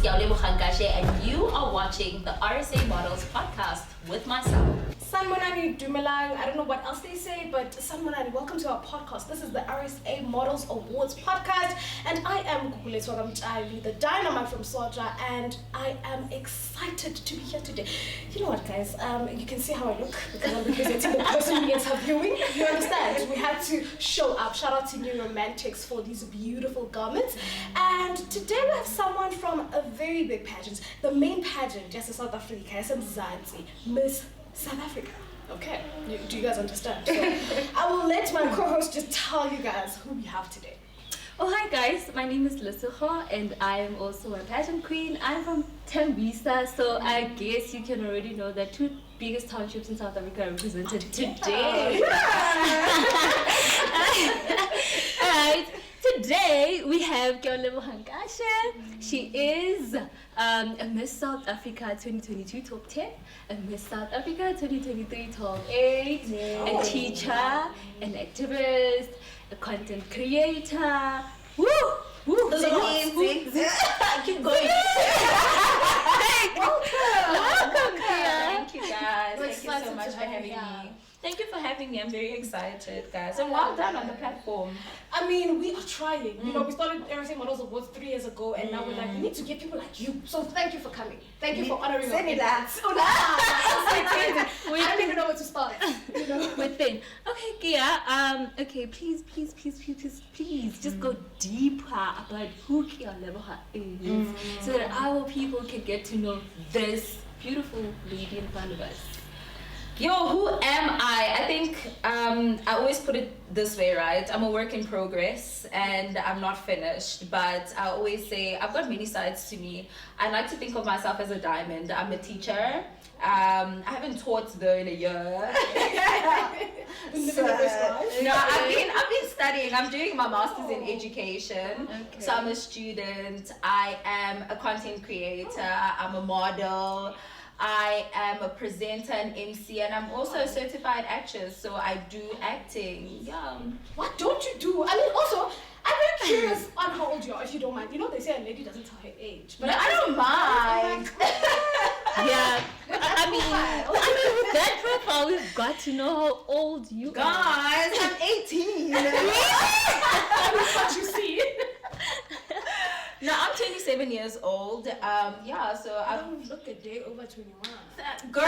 Nkashe, and you are watching the RSA Models podcast with myself. Sanmonani Dumelang, I don't know what else they say, but Sanmonani, welcome to our podcast. This is the RSA Models Awards podcast, and I am Gugule Swagamchali, the dynamite from Soja, and I am excited to be here today. You know what, guys? You can see how I look because I'm representing the person we're interviewing. You understand? We had to show up. Shout out to New Romantics for these beautiful garments. And today we have someone from a very big pageant, the main pageant, yes, in South Africa, Mzansi, Miss South Africa. Okay, do you guys understand? So I will let my co-host just tell you guys who we have today. Oh, hi guys, my name is Lesukho and I am also a pageant queen. I'm from Tembisa, so I guess you can already know that two biggest townships in South Africa are represented today. Alright, today we have Nkashe. She is a Miss South Africa 2022 Top 10, a Miss South Africa 2023 Top 8, a teacher, an activist, a content creator. Woo! Woo! Those are amazing. Keep going. Welcome, Kia. Thank you guys. Thank you so much for having me. Thank you for having me. I'm very excited, guys. And well done on the platform. I mean, we are trying. You know, we started RSA Models Awards 3 years ago, and now we're like, we need to get people like you. So thank you for coming. Thank you for honoring us. Send me that. I don't even know where to start. You know? Within. Okay, Kia. Okay, please, just go deeper about who Kia Leboha is, so that our people can get to know this beautiful lady in front of us. Yo, who am I? I think I always put it this way, right? I'm a work in progress and I'm not finished, but I always say I've got many sides to me. I like to think of myself as a diamond. I'm a teacher. I haven't taught though in a year. No, I've been studying. I'm doing my master's in education. Okay. So I'm a student. I am a content creator. I'm a model. I am a presenter and MC, and I'm also a certified actress, so I do acting. Yeah. What don't you do? I mean, also, I'm very curious on how old you are, if you don't mind. You know, they say a lady doesn't tell her age. But no, I don't mind. Yeah. I mean, with that profile, we've got to know how old you are. Guys, I'm 18. That's what you see. No, I'm 27 years old. So I don't look a day over 21. Girl,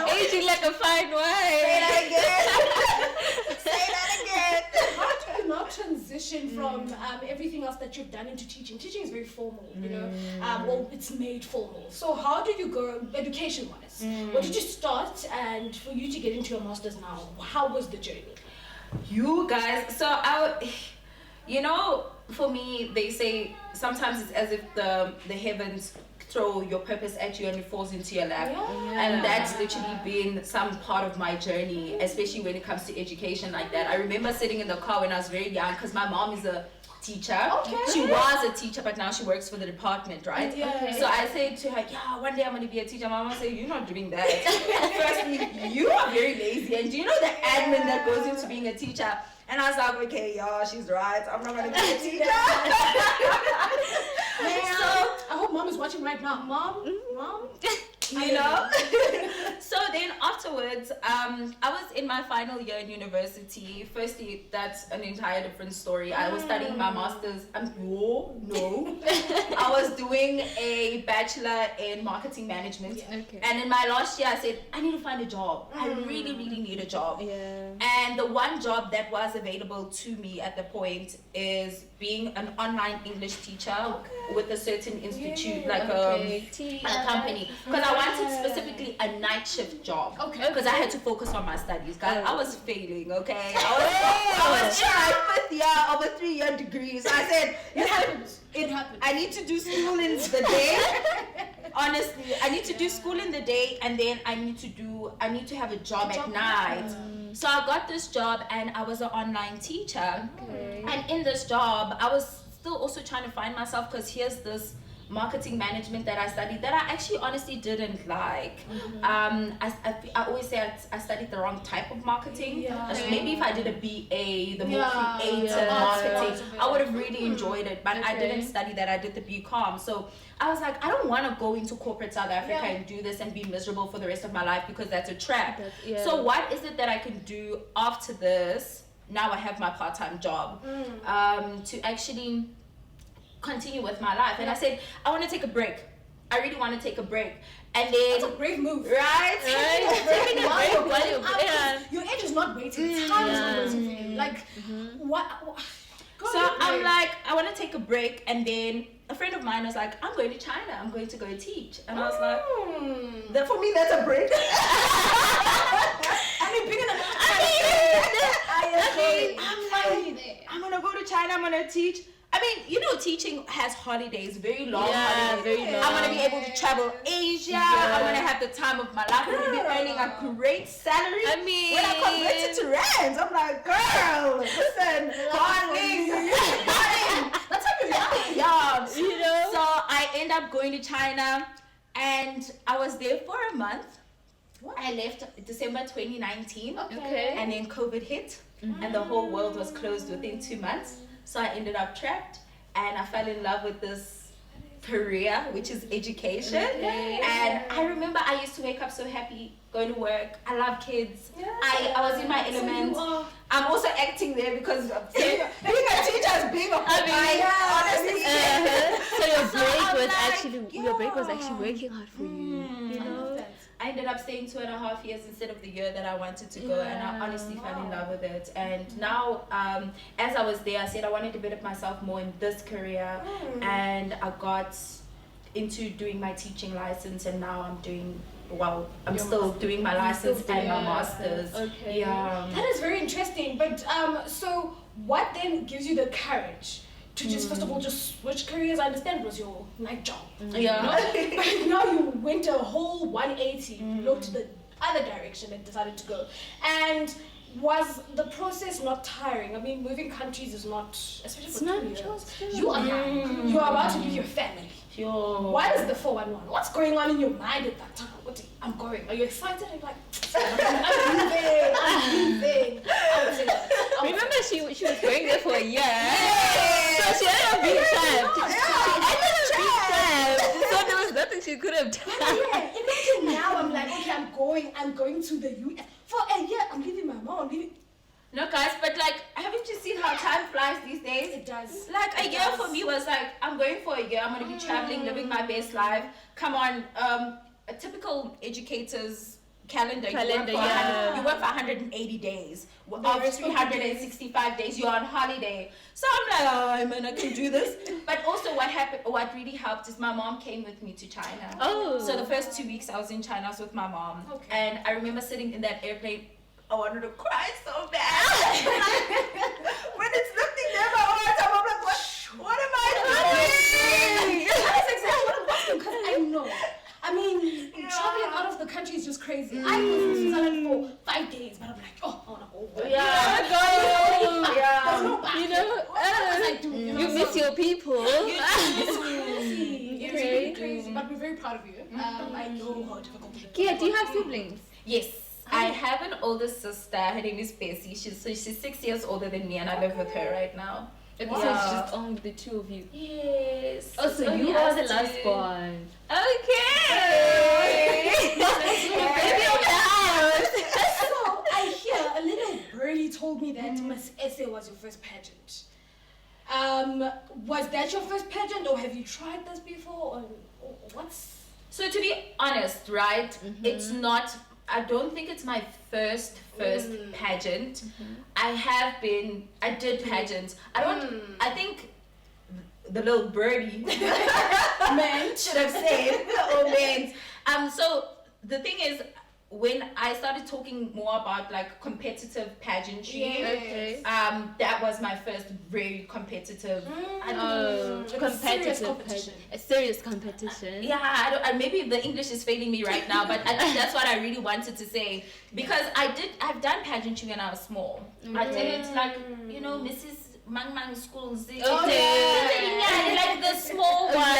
aging like a fine wine. Say that again. How do you now transition from everything else that you've done into teaching? Teaching is very formal, you know. Well, it's made formal. So how do you go education-wise? Where did you start, and for you to get into your master's now, how was the journey? You guys, for me, they say sometimes it's as if the heavens throw your purpose at you and it falls into your lap. And that's literally been some part of my journey, especially when it comes to education like that. I remember sitting in the car when I was very young, because my mom is a teacher. Okay. She was a teacher, but now she works for the department, right? Yeah. Okay. So I said to her, one day I'm going to be a teacher. My mom said, you're not doing that. Firstly, you are very lazy, and do you know the admin that goes into being a teacher? And I was like, okay, she's right. I'm not going to be a teacher. So I hope mom is watching right now. Mom? You know? So then afterwards, I was in my final year in university. Firstly, that's an entire different story. I was studying my master's. I was doing a bachelor in marketing management. Yeah. Okay. And in my last year, I said, I need to find a job. I really, really need a job. Yeah. And the one job that was available to me at the point is being an online English teacher with a certain institute, a company. Because I wanted specifically a night shift job. Okay. Because I had to focus on my studies. Guys, I was failing, okay? I was in my 5th year of a 3-year degree. So I said, it happens. I need to do school in the day. Honestly, I need to do school in the day, and then I need to have a job at night. So I got this job, and I was an online teacher. Okay. And in this job, I was still also trying to find myself, because here's this marketing management that I studied that I actually honestly didn't like. I always say I studied the wrong type of marketing. Maybe if I did a BA, the more creative marketing, I would have really enjoyed it. But I didn't study that. I did the BCom. So I was like, I don't want to go into corporate South Africa and do this and be miserable for the rest of my life because that's a trap. So what is it that I can do after this? Now I have my part-time job to actually continue with my life. And I said, I want to take a break. I really want to take a break. And then that's a brave move. Right? Taking a break. Your age is not waiting. Time is not waiting for you. Like, what? So I'm like, I want to take a break. And then a friend of mine was like, I'm going to China. I'm going to go teach. And I was like, that for me, that's a break. I mean, being I'm going to go to China. I'm going to teach. I mean, you know, teaching has holidays, very long holidays. Very long. I'm going to be able to travel Asia. I'm going to have the time of my life. I'm going to be earning a great salary. I mean, when I convert it to rands, I'm like, girl, listen, darling. That's how you're young. You know? So I end up going to China and I was there for a month. I left December 2019. Okay. And then COVID hit and the whole world was closed within 2 months. So I ended up trapped and I fell in love with this career, which is education. And I remember I used to wake up so happy going to work. I love kids. I was in my element. I'm also acting there because being a teacher is being a honestly. So your break was actually working hard for you. You know? I ended up staying 2.5 years instead of the year that I wanted to go, and I honestly fell in love with it. And now, as I was there, I said I wanted to develop myself more in this career, and I got into doing my teaching license, and now I'm still doing my license and my master's. Okay. That is very interesting. But so what then gives you the courage to just first of all just switch careers? I understand it was your night job. But now you went a whole 180, looked the other direction and decided to go. And was the process not tiring? I mean, moving countries is not, especially for 2 years. You are young. You are about to leave your family. What is the 411? What's going on in your mind at that time? I'm going. Are you excited? I'm like, I'm leaving. Remember, she was going there for a year. So she ended up being trapped. So there was nothing she could have done. Imagine now I'm like, okay, I'm going to the US. For a year, I'm leaving my mom. No, guys, but like, haven't you seen how time flies these days? It does. Like, a year for me was like, I'm going for a year. I'm going to be traveling, living my best life. Come on, a typical educator's calendar. You work for 180 days. Of 365 days, you're on holiday. So I'm like, I can do this. But also what really helped is my mom came with me to China. So the first 2 weeks I was in China, I was with my mom. And I remember sitting in that airplane, I wanted to cry so bad. When it's looking there my whole time, I'm like, what am I doing? That's exactly what I'm asking, because I know. I mean, traveling out of the country is just crazy. I was in Switzerland for 5 days, but I'm like, I want to go. There's no back. You miss your people. It's really crazy, but we're very proud of you. I know how difficult it is. Kia, do you have siblings? Yes. I have an older sister. Her name is Bessie. She's 6 years older than me, and I live with her right now. So it's just only the two of you. Yes. Oh, so you are the last one. Okay. Baby of the house. So I hear a little birdie told me that Miss Essay was your first pageant. Was that your first pageant, or have you tried this before, or what's? So to be honest, right, it's not. I don't think it's my first pageant. I did pageants. I think the little birdie man should have said, so the thing is, when I started talking more about like competitive pageantry, that was my first very competitive, a serious competition. Maybe the English is failing me right now, but I think that's what I really wanted to say, because I've done pageantry when I was small. I did it like, Mrs. Mang schools. Like the small ones,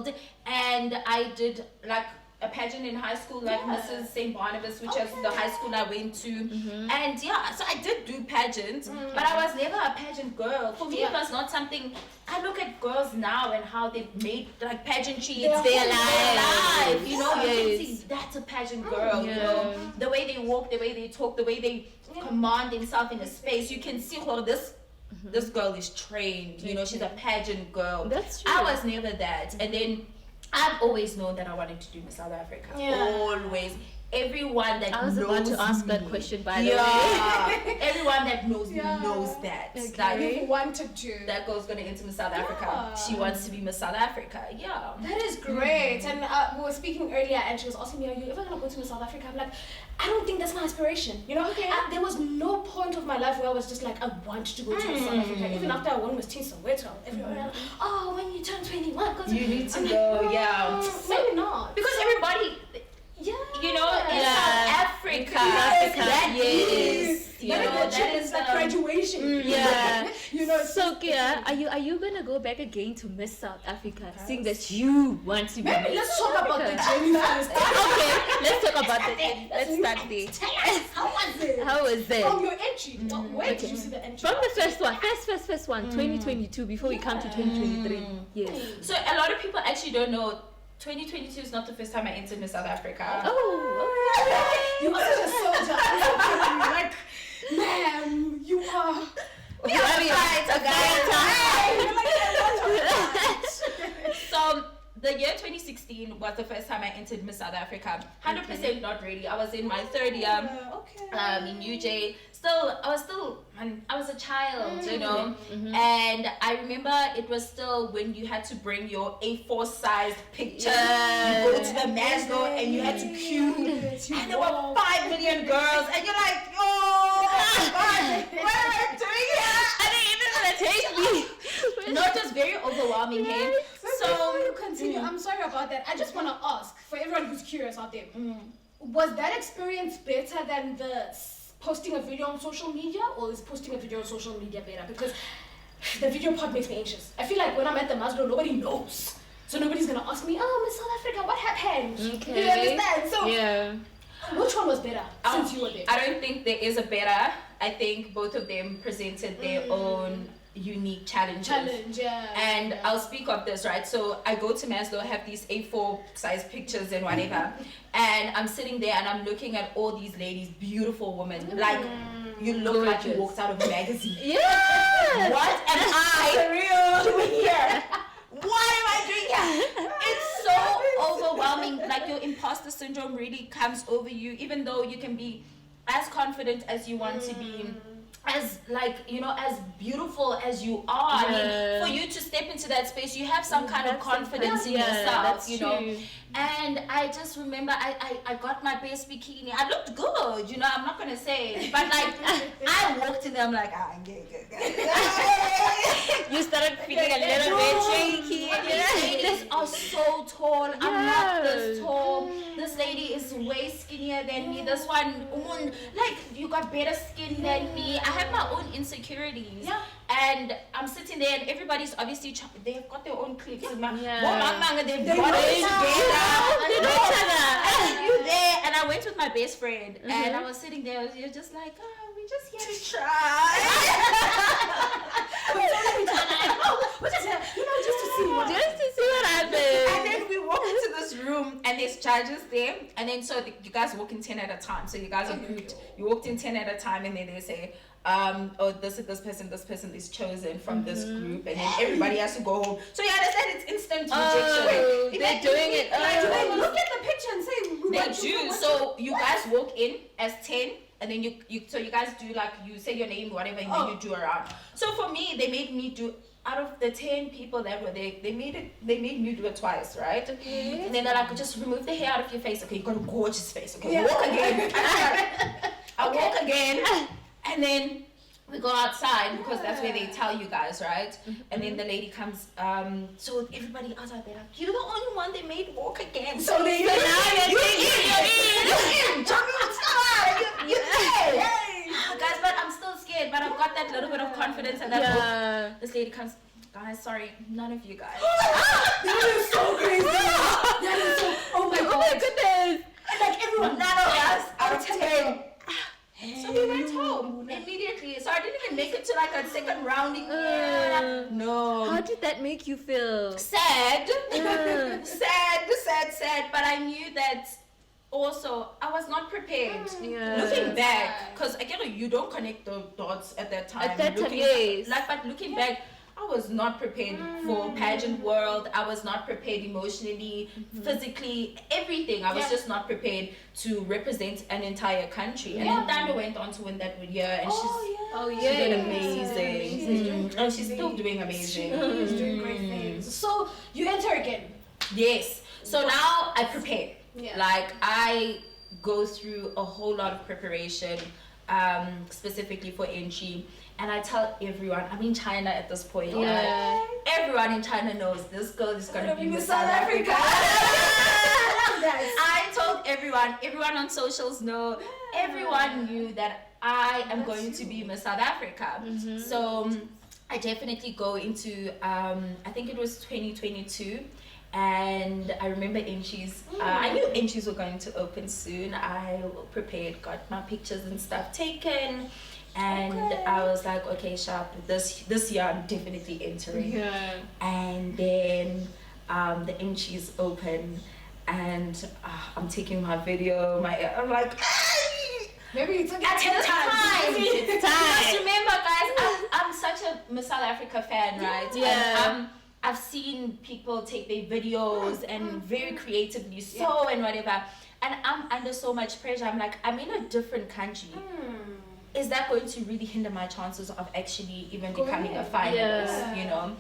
world, and I did like a pageant in high school, like Mrs. St. Barnabas, which is the high school I went to. And so I did do pageants, but I was never a pageant girl. For me, it was not something. I look at girls now and how they've made like pageantry, it's their life, you know. You can see that's a pageant girl, you know. The way they walk, the way they talk, the way they command themselves in a space, you can see how this girl is trained, you know. She's a pageant girl. That's true. I was never that. And then I've always known that I wanted to do Miss South Africa. Always. Everyone that knows I was about to ask that question, by the way. Everyone that knows me knows that. Okay. You wanted to. That girl's gonna enter Miss South Africa. She wants to be Miss South Africa. Yeah. That is great. And we were speaking earlier, and she was asking me, "Are you ever gonna go to Miss South Africa?" I'm like, I don't think that's my aspiration. You know, there was no point of my life where I was just like, I want to go to Miss South Africa. Even after I won Miss Teen Soweto, everyone was like, oh, when you turn 21, you need to go. Maybe not. Because everybody. You know, in South Africa, that is, you know, that is like graduation. You know. So, Kia, are you gonna go back again to Miss South Africa, seeing that you want to be? Maybe let's talk about the journey first. Okay, let's talk about it. Let's start there. Tell us, how was it? How was it? From your entry, where did you see the entry? From the first one, 2022, before we come to 2023. Yes. So a lot of people actually don't know. 2022 is not the first time I entered Miss South Africa. Oh, you are such a soldier. Like, ma'am, you are. So the year 2016 was the first time I entered Miss South Africa. 100% not ready. I was in my third year in UJ. I was a child, you know. And I remember it was still when you had to bring your A4 sized picture. You go to the Maslow and you had to queue. And there were 5 million girls. And you're like, oh my God, what am I doing here? I didn't even want to take me. No, it was very overwhelming. Hey? So before you continue, I'm sorry about that. I just want to ask, for everyone who's curious out there, was that experience better than the posting a video on social media, or is posting a video on social media better? Because the video part makes me anxious. I feel like when I'm at the Maslow, nobody knows. So nobody's going to ask me, oh, Miss South Africa, what happened? Okay. You understand? So which one was better since you were there? I don't think there is a better. I think both of them presented their own unique challenges. And I'll speak of this, right? So I go to Maslow, I have these A4 size pictures and whatever, and I'm sitting there and I'm looking at all these ladies, beautiful women, like you look like you walked out of a magazine. What am I doing here? What am I doing here? It's so overwhelming. Like your imposter syndrome really comes over you, even though you can be as confident as you want to be, as like, you know, as beautiful as you are. I mean, for you to step into that space, you have some kind of confidence in yourself, you know. And I just remember I got my best bikini. I looked good, you know, I'm not gonna say, but like I walked in there, I'm like, good. You started feeling a little bit shaky. These ladies are so tall. I'm not this tall. This lady is way skinnier than me. This one, like, you got better skin than me. I have my own insecurities. And I'm sitting there, and everybody's obviously they've got their own cliques. They've got it together. They know each other. And you there, and I went with my best friend, and I was sitting there. You're just like, oh, we just here to try. Just to see what happens. And then we walk into this room, and there's judges there, and then you guys walk in 10 at a time. So you guys are grouped. You walked in 10 at a time, and then they say, this person is chosen from this group, and then everybody has to go home. So you understand, it's instant rejection. They're doing it. Do they look at the picture and say, they do. So you guys walk in as 10, and then you guys do, like, you say your name, whatever, and then you do around. So for me, they made me do, out of the 10 people that were there, they made me do it twice, right? Okay. And then they're like, just remove the hair out of your face. Okay, you got a gorgeous face. Okay, walk again. I walk again. And then we go outside, because that's where they tell you guys, right? And then the lady comes, so everybody outside, they're like, you're the only one they made walk again. So now you're in. You're there. Guys, but I'm still scared, but I've got that little bit of confidence, and that this lady comes, guys, sorry, none of you guys. That is so crazy. That is so. Oh my god. Oh my goodness. And like everyone, None of us out of 10. So we went Hey. home immediately. So I didn't even make it to like a second round. No. How did that make you feel? Sad. sad. But I knew that also I was not prepared. Yeah. Looking back, because again, you don't connect the dots at that time. At that time, Looking- yes. But looking back, I was not prepared for pageant world. I was not prepared emotionally, physically, everything. I was just not prepared to represent an entire country. And then Thunder went on to win that year, and she did amazing. And she's still doing amazing. She's doing great things. So you enter again. Yes. So now I prepare. Yeah. Like I go through a whole lot of preparation, specifically for entry. And I tell everyone, I'm in China at this point. Yeah. Like, everyone in China knows this girl is gonna be Miss South Africa. Africa. I love that. I told everyone on socials know, everyone knew that I am going to be Miss South Africa. So I definitely go into, I think it was 2022. And I remember entries, I knew entries were going to open soon. I prepared, got my pictures and stuff taken. And I was like, okay, sharp, this year I'm definitely entering. Yeah. And then the entries open, and I'm taking my video. I'm like, Maybe you took it at this time. It's time. Just remember, guys, I'm such a Miss South Africa fan, right? Yeah. And, I've seen people take their videos and very creatively sew and whatever, and I'm under so much pressure. I'm like, I'm in a different country. Is that going to really hinder my chances of actually even becoming a finalist? You know,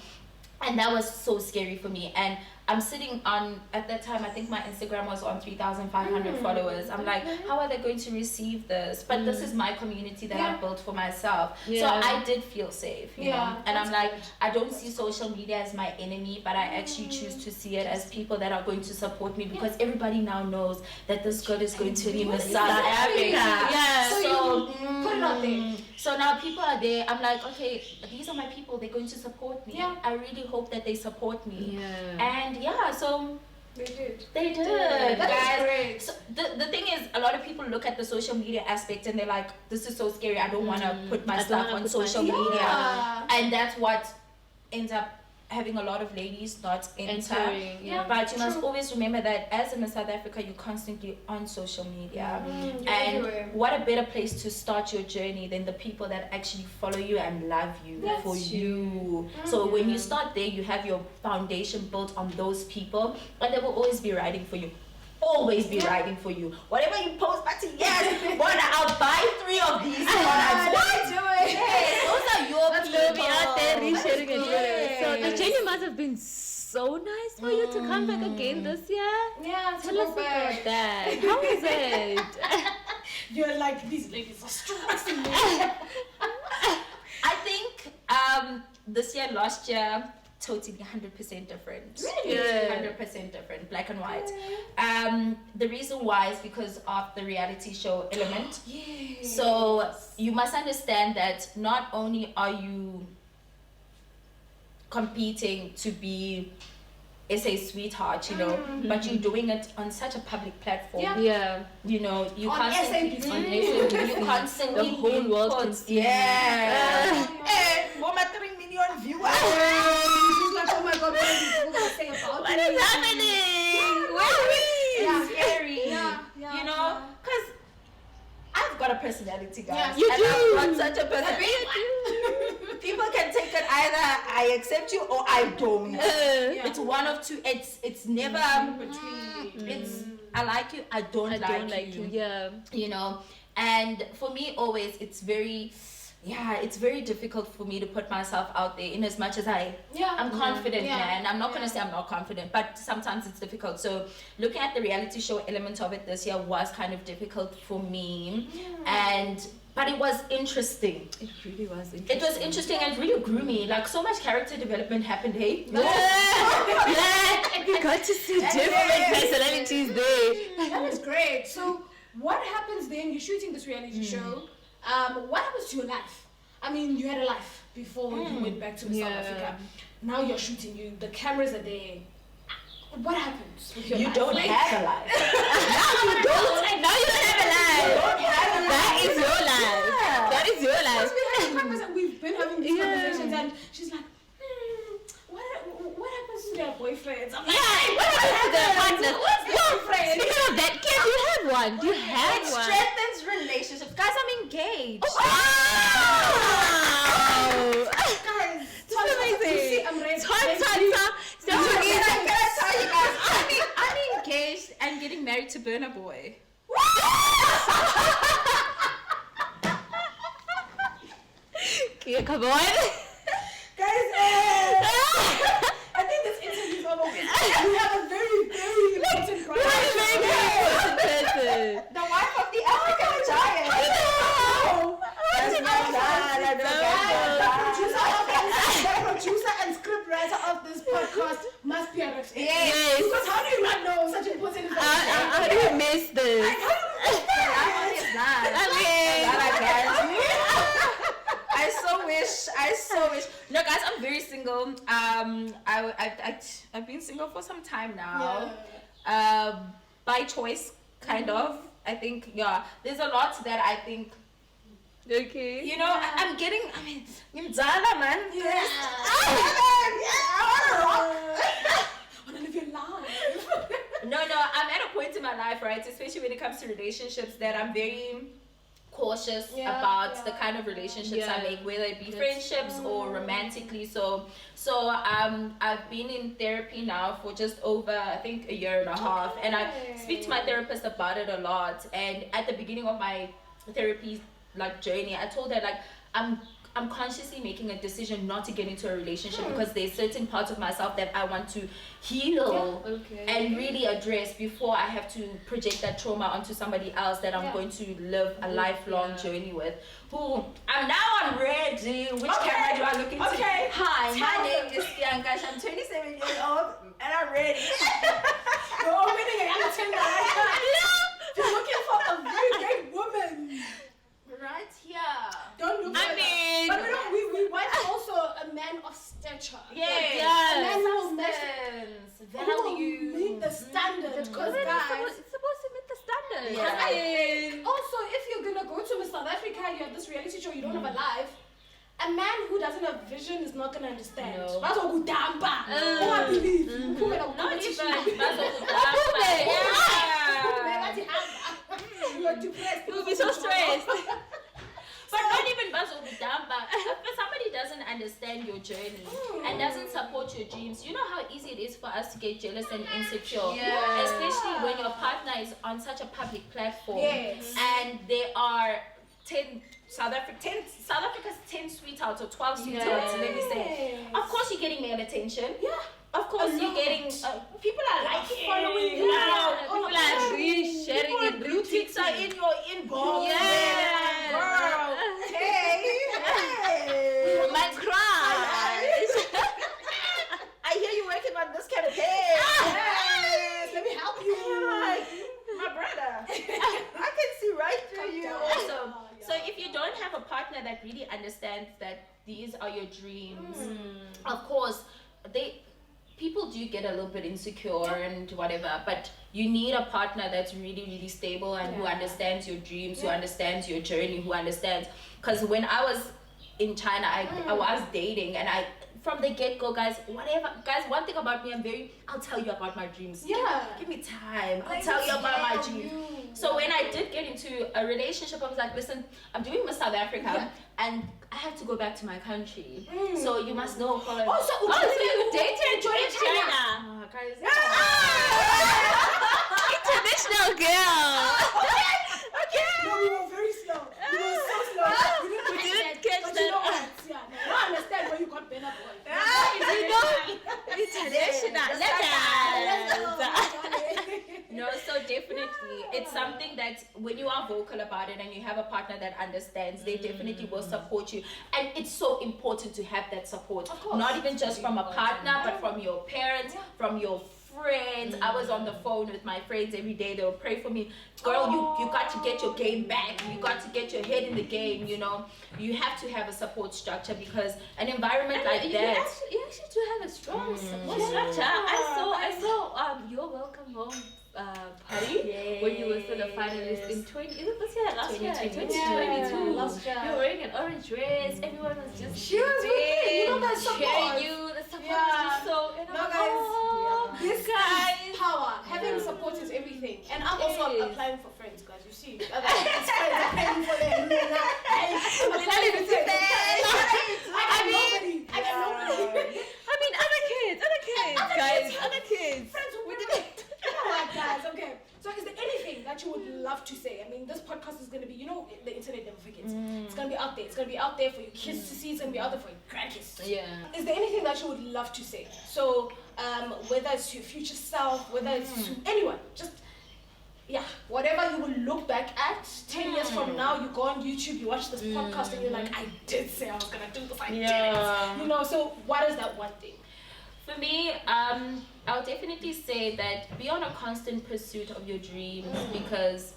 and that was so scary for me. And I'm sitting on, at that time, I think my Instagram was on 3,500 followers. I'm like, how are they going to receive this? But this is my community that I built for myself. So I did feel safe, you know? And I'm like, I don't see social media as my enemy, but I actually choose to see it as people that are going to support me, because everybody now knows that this girl is going to be Miss South Africa. Yeah. So you put it out there. So now people are there. I'm like, okay, these are my people. They're going to support me. Yeah. I really hope that they support me. Yeah. And yeah, so They did. they did. That Guys. is great. So the thing is, a lot of people look at the social media aspect and they're like, this is so scary. I don't want to put my I don't stuff wanna on put social my- media. Yeah. And that's what ends up having a lot of ladies not enter. Entering, yeah. But you must always remember that as in South Africa, you're constantly on social media. You're And everywhere. what a better place to start your journey than the people that actually follow you and love you That's for true. you. So when you start there, you have your foundation built on those people, and they will always be riding for you. Always be riding for you. Whatever you post, but yes, but I'll buy 3 of these. What? Do it. Yes, those are your Let's people. go be out there resharing and doing it. So the Yes. journey must have been so nice for you to come back again this year. Yeah, Tell us about that. How was it? You're like, these ladies are stressing me. I think this year, last year, totally 100% different. Really? Yeah. 100% different, black and white. The reason why is because of the reality show element. Yes. So you must understand that not only are you competing to be SA sweetheart, you know, but you're doing it on such a public platform. Yeah. Yeah. You know, you On constantly SABC. On you SABC. constantly The whole being world put- can see. Yeah. And 3 million viewers. She's like, oh my god, what are these people gonna say about What me? is happening? Where are we? Yeah. Scary. Yeah. You know, because I've got a personality, guys. Yeah. You and do. I've got such a personality. People can take it either I accept you or I don't. Yeah. It's one of two. It's never Between. It's I like you, I don't I like don't like you. Yeah. you know. And for me, always it's very difficult for me to put myself out there, in as much as I'm confident, Yeah. man. I'm not Yeah. gonna say I'm not confident, but sometimes it's difficult. So looking at the reality show element of it this year was kind of difficult for me, but it was interesting. It really was interesting. It was interesting and really grew me. Like, so much character development happened, hey? Yeah, we got to see different personalities there. That is great. So, what happens then? You're shooting this reality show. What happens to your life? I mean, you had a life before you went back to South Yeah. Africa. now you're shooting, the cameras are there. What happens with your You life? don't have a life. Now you don't have a life. That is your life. Yeah. That is your life. We've been having these conversations, and she's like, what happens to their boyfriends? I'm like, What happens to the partner? What's the boyfriend? Speaking of that, Kim, you have one. Do you have It one? strengthens relationships. Guys, I'm engaged. Wow! Guys, This is amazing. you see, I'm ready. Can I tell you guys? I'm engaged and getting married to Burna Boy. Yeah, come on. Guys, I think this interview is over. We have a very, very important Person. The wife of the African giant. The producer and script writer of this podcast must be a rich. Yes. Because how do you not know such important information? How do you miss this? I so wish. No, guys, I'm very single. I've been single for some time now. By choice, kind of. I think, there's a lot that I think, Okay. you know, I'm getting, Mzala, man. Yeah. I want to live your life. No, I'm at a point in my life, right, especially when it comes to relationships, that I'm very cautious about the kind of relationships I make, whether it be friendships or romantically. So I've been in therapy now for just over, I think, a year and a half, and I speak to my therapist about it a lot. And at the beginning of my therapy journey, I told her I'm consciously making a decision not to get into a relationship because there's certain parts of myself that I want to heal and really address before I have to project that trauma onto somebody else that I'm going to live a lifelong journey with. I'm ready. Which camera do I look into? Okay. Hi, my name is Nkashe. I'm 27 years old and I'm ready. You're opening a young Tinder right now. You're looking for a very great woman. Right here. Don't look I mean, but we want also a man of stature. Yes. A man who will meet value. the standard. Because guys, It's supposed to meet the standard. Yeah. I mean, also, if you're gonna go to South Africa, you have this reality show, you don't have a life. A man who doesn't have vision is not gonna understand. No. I believe. Not even. You are depressed. you'll be so stressed. But not even Bazobudamba. If somebody doesn't understand your journey and doesn't support your dreams, you know how easy it is for us to get jealous and insecure. Yeah. Especially when your partner is on such a public platform. Yes. And there are South Africa's 10 sweethearts or 12 sweethearts, let me say. Of course you're getting male attention. Yeah. Of course you're getting, people are liking, following you. People are really sharing People it. with blue ticks are in your inbox. Yeah. Girl. Hey. My crush. I hear you working on this campaign. Yes, let me help you. My brother. I can see right through you also. So if you don't have a partner that really understands that these are your dreams, of course, people do get a little bit insecure and whatever, but you need a partner that's really, really stable and who understands your dreams, who understands your journey, who understands. Because when I was in China, I was dating, and from the get-go, guys, one thing about me, I'll tell you about my dreams. Yeah. Give me time. I'll tell you about my dreams. So when I did get into a relationship, I was like, listen, I'm doing Miss South Africa, and I have to go back to my country. So you must know. So you dated in China. Oh, guys. International girl. No, we were very slow. We were so slow. We didn't catch But that. you know what? Yeah, no, I understand where you got Burna Boy. International. No, so definitely, it's something that when you are vocal about it and you have a partner that understands, they definitely will support you. And it's so important to have that support. Not even just from a partner, but from your parents, from your friends. I was on the phone with my friends every day. They would pray for me. Girl, you got to get your game back. You got to get your head in the game, you know. You have to have a support structure because an environment like that. You actually do have a strong support structure. I saw your welcome home party when you were still a finalist in 20. Is it this year? Last year? 2022. Last year. You were wearing an orange dress. Everyone was just She was with me. You know that support. cheering you. The support was just so. And No, I'm guys. oh, This guys. is power. Having support is everything. And I'm also applying for friends, guys. You see, other friends are paying for them. I mean, other kids, guys, other kids. Friends who guys, okay. So is there anything that you would love to say? I mean, this podcast is going to be, you know, the internet never forgets. It's going to be out there. It's going to be out there for your kids to see. It's going to be out there for your grandkids. Yeah. Is there anything that you would love to say? So, whether it's to your future self, whether it's to anyone, just, yeah, whatever you will look back at 10 years from now, you go on YouTube, you watch this podcast and you're like, I did say I was going to do this, I did it. You know, so what is that one thing? For me, I'll definitely say that be on a constant pursuit of your dreams because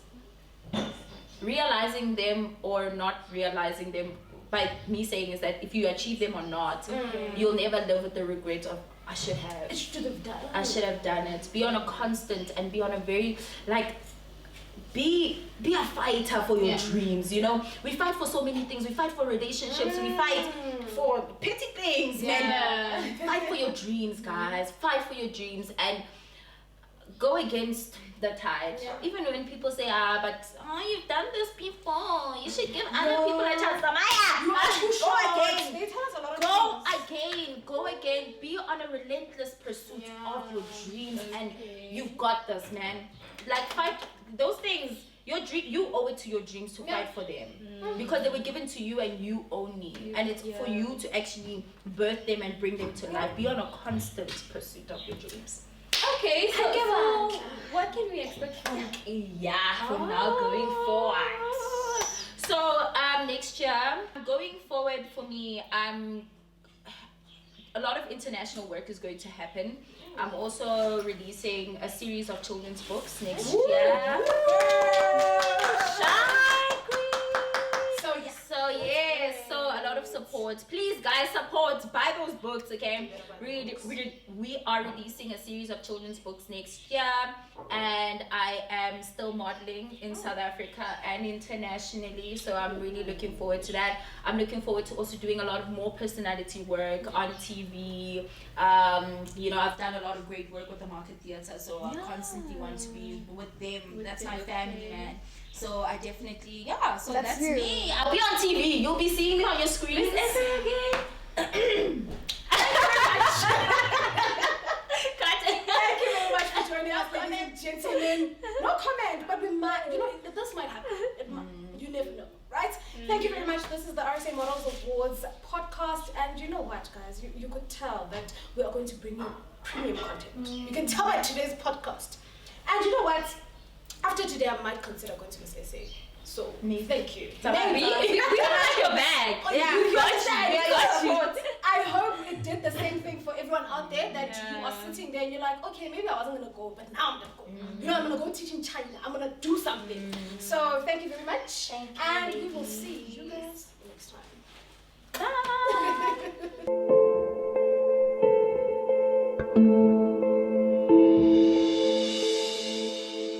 realizing them or not realizing them, by me saying is that if you achieve them or not, you'll never live with the regret of I should have. I should have done it. I should have done it. Be on a constant and be on a very be a fighter for your dreams, you know. We fight for so many things. We fight for relationships. We fight for petty things, man. Fight for your dreams, guys. Fight for your dreams and go against the tide. Even when people say, but you've done this before. You should give other people a chance. Go again. They tell us a lot of Go again. Be on a relentless pursuit of your dreams, and you've got this, man. Like fight those things. Your dream, you owe it to your dreams to fight for them because they were given to you and you only, and it's for you to actually birth them and bring them to life. Be on a constant pursuit of your dreams. Okay, so what can we expect from now going forward? So next year, going forward for me, a lot of international work is going to happen. I'm also releasing a series of children's books next year. Shy queen. So a lot of support. Please, guys, support. Buy those books, okay? We are releasing a series of children's books next year, and I am still modeling in South Africa and internationally, so I'm really looking forward to that. I'm looking forward to also doing a lot of more personality work on TV. You know, I've done a lot of great work with the Market Theatre, so I constantly want to be with them. That's my family, man. So I definitely, so that's me. I'll be on TV. You'll be seeing me on your screen. Thank you very much for joining us, ladies and gentlemen. No comment, but we might, you know, this might happen. It might. You never know, right? Thank you very much. This is the RSA Models Awards podcast, and you know what, guys? You could tell that we are going to bring you premium content. You can tell by today's podcast. And you know what? After today, I might consider going to Miss SA. So, thank you. We don't have your bag. We got you. I hope it did the same thing for everyone out there, that you are sitting there and you're like, okay, maybe I wasn't going to go, but now I'm going to go. You know, I'm going to go teach in China. I'm going to do something. So, thank you very much. And we will see you guys next time. Bye.